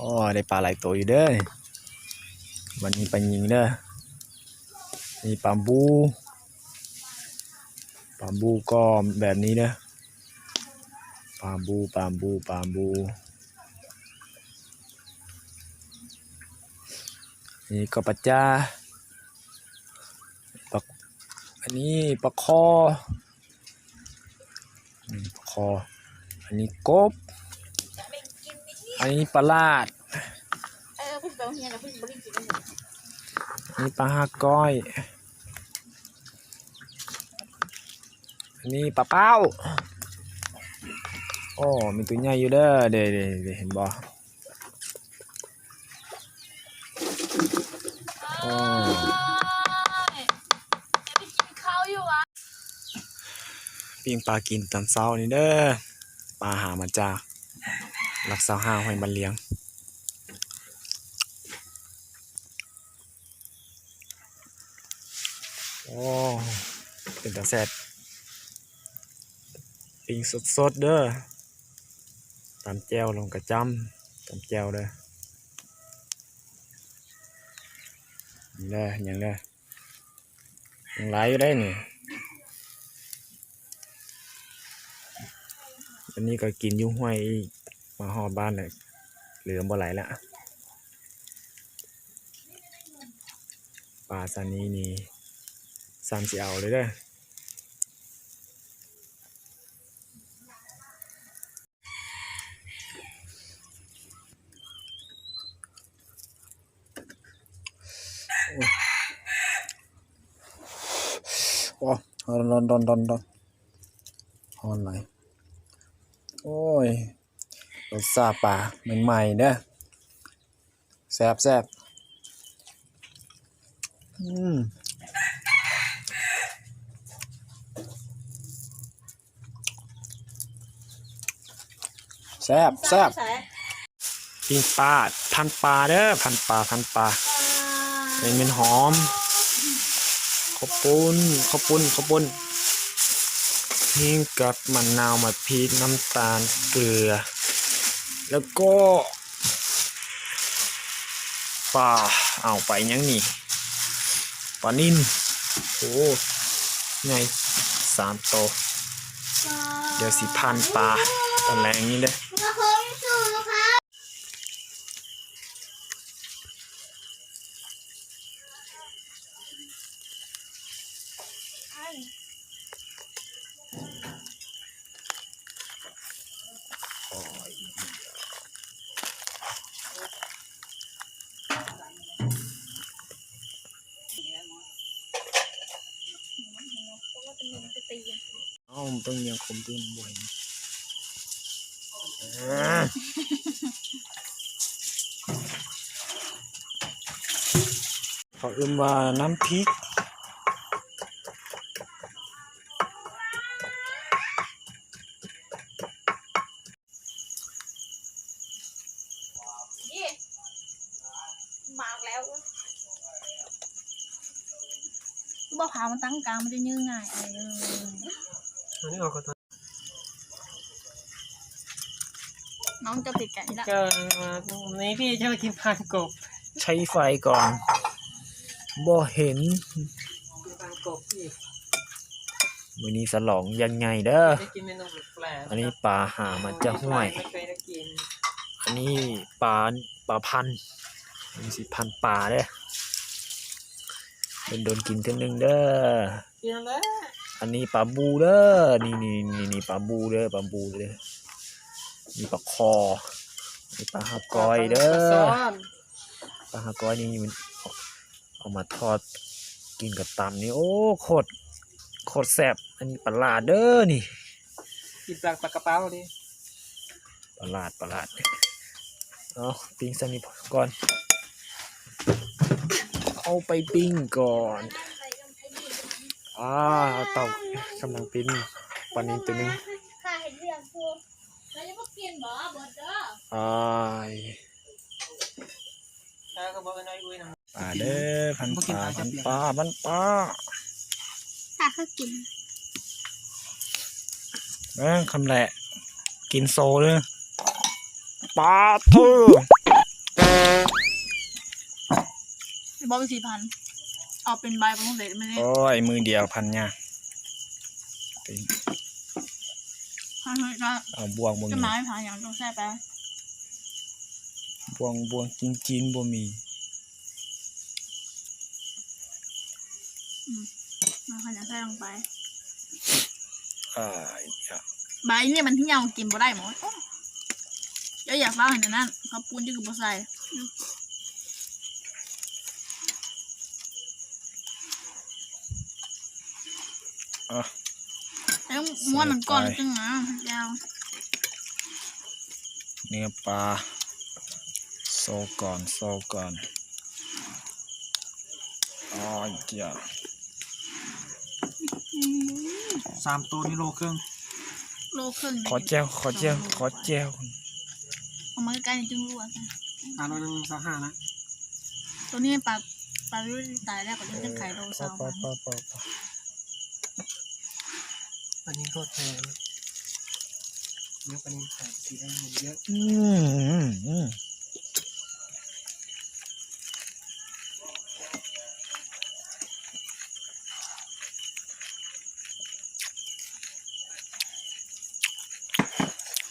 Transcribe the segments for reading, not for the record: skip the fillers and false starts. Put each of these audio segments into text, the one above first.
อ๋อได้ปลาหลายตัวอยู่เด้อวันนี้ปลายิงเด้อนี่ปลาบูก็แบบนี้เด้อปลาบูนี่ก็ปลาจ้าปลาอันนี้ปลาคออันนี้กบอันนี้ปลาลาดนี่ปลาห้าก้อยอันนี้ปลาเป้าโอ้มีตัวใหญ่อยู่เด้อเดี๋ยวเห็นบ่โอ้ปิ้งปลากินตอนเช้านี่เด้อปลาหามาจากรักษาห้าให้มันเลี้ยงโอ้เป็นตาแซ่บปิ้งสดเด้อตำแจ่วลงกระจำตำแจ่วเด้ออย่างเด้อยังหลายอยู่ได้นี่อันนี้ก็กินยุ่งห้วยมาหอบ้านเลยเหลือบ่ไหลละปลาซานี้นี่3-4เอาเลยเด้อโอ้ร้อนฮอนไหลโอ้ยรสชาติปลาใหม่ๆเด้อแซ่บแซ่บปิ้งปลาพันปลาเด้อพันปลาเป็นหอมข้าวปุ้นหิ้งกับมะนาวมะพริกน้ำตาลเกลือแล้วก็ปลาเอาไปยังนี่ปลานิ่นโอ้ไง3 โตเดี๋ยวสิพันปลาตอนแรงนี้เด้อต้องยังคมดิ้นบ่อยเขาเอื้มว่าน้ำพริกมากแล้วบ่พามันตั้งกลางมันจะยืดง่ายอันนี้ออกก่อนน้องจะติดกันแล้วก็นี้พี่จะมากินพันกบใช้ไฟก่อนบ่เห็นพันกบพี่มื้อนี้สลองยังไงเด้อได้กินเมนูแปลกอันนี้ปลาหามันจะห้วยอันนี้ปลาพันมีสิพันปลาเด้อเป็นโดนกินเท่านึงเด้ออันนี้ปลาบูเด้อนี่ปลาบูเด้อมีปลาคอมีปลาหากอยเด้อปลาหากอยนี่มันเอามาทอดกินกับตำนี่โอ้โคตรแซ่บอันนี้ปลาลาดเด้อนี่กินปลากระเป๋าดิปลาลาดเอาปิ้งสักนิดก่อนเอาไปปิ้งก่อนเต่ากำลังปิ้งปลานิลตัวนึงปลาเด้อพันปลาถ้าเขากินคำแหละกินโซเลยปลาเธอ บอเป็นเอาเป็นใบของเด็ดมันนี่ โอ้ยมือเดียวพันเนี่ย พันเลยก็ เอาบวงบ่ จะ มี มาให้ผ่านอย่างต้องแซ่ไป บวงจีนบ่มี มาผ่านอย่างแซ่ลงไป อ่า ใบนี่มันที่ยาวกินบ่ได้หมดเดี๋ยวอยากฟังเห็นนั่นเขาปูนจะกับบ่ใส่ อ่ะ แล้วม้วนมันก่อนจึงนะยาว เนื้อปลาโซก่อนอ๋อเดี๋ยว 3 ตัวนี่โลครึ่ง โลครึ่ง ขอแจ้วเอามาใกล้ๆจึงรู้อ่ะ โลนึง25นะ ตัวนี้ปลาวิวตายแล้วก็จะไข่โลซาว อันนี้โคตรแพงเนื้อปลานิลขายทีได้เงินเยอะ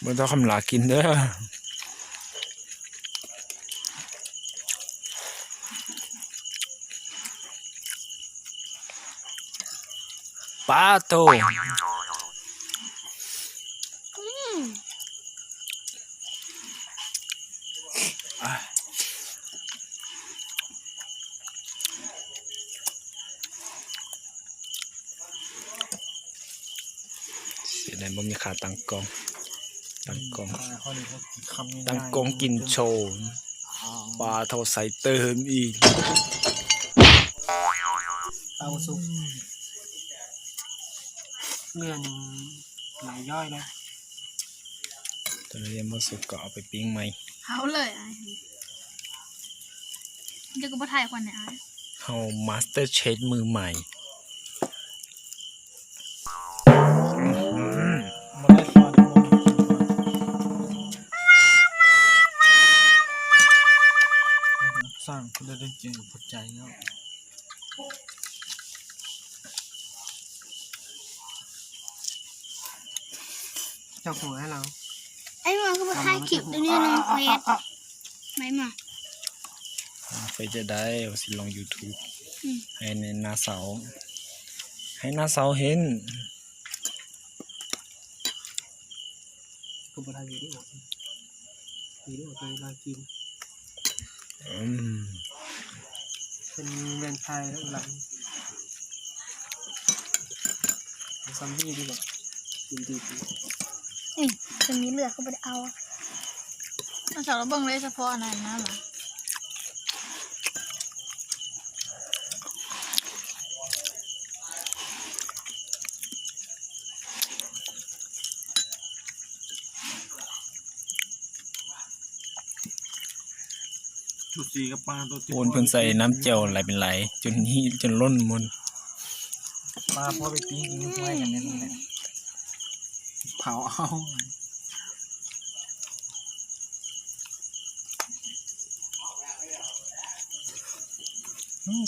มันต้องคำลากินเด้อปลาโตเสียดายบ่มีขาตั้งกล้องตั้งกล้องกินโชว์ปลาเท่าใส่เติมอีก เตาสุกเนื้อหลายย่อยเลย ตอนนี้ยังไม่สุกก็เอาไปปิ้งไหม เขาเลยไอ้จะกับบ่ไทยคนเนี่ยไอ้ เฮามาสเตอร์เชฟมือใหม่ มาได้ตอนสร้างคุณได้จริงพอใจแล้วเจ้าของให้เรา ไอ้มันก็มาถ่ายคลิปเดี๋ยวนี้นะเฟซไม่มา ไปจะได้เอาสิลง YouTube อืม ให้ในหน้าเสาเห็น คุณประธานอยู่ที่ไหนอยู่ที่ไหนลากิน เป็นแวนไทยแล้วหลังซัมบี้ดีกว่ากินดี นี่จะมีเหลือก็ไม่ได้เอา ถ้าสาวเราเบิ่งเลยเฉพาะอันนั้นนะหรอ จุดสีกับปลาตัว ปูนเพิ่งใส่น้ำเจียวไหลเป็นไหลจนล้นมน ปลาพอไปปิ้งกินไว้กันนั่นแหละเผาเอา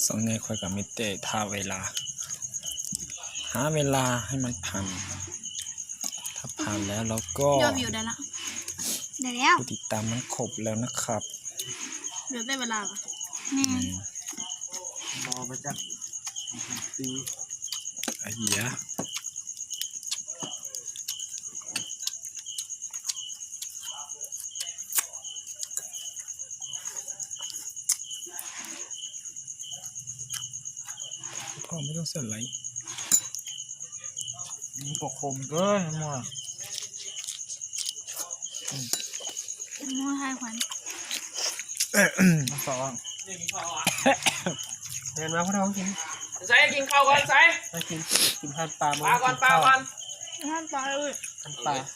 สองไงคอยกับมิเตอร์ท่าเวลา หาเวลาให้มันผ่านถ้าผ่านแล้วเราก็ ยอดวิวได้ละ เดี๋ยวแล้ว ผู้ติดตามมันครบแล้วนะครับ เดี๋ยวได้เวลาป่ะ แม่ รอไปจักตี ไอ้เหี้ยพ่อไม่ต้องเส้นไหล มันก็คมเกินมั่ว มั่วไทยควัน มาสองเดินมาพ่อท้องกิน ใส่กินข้าวก่อนใส่ มากินพันปลา ปลาก่อน ท่านไปเลย พันปลา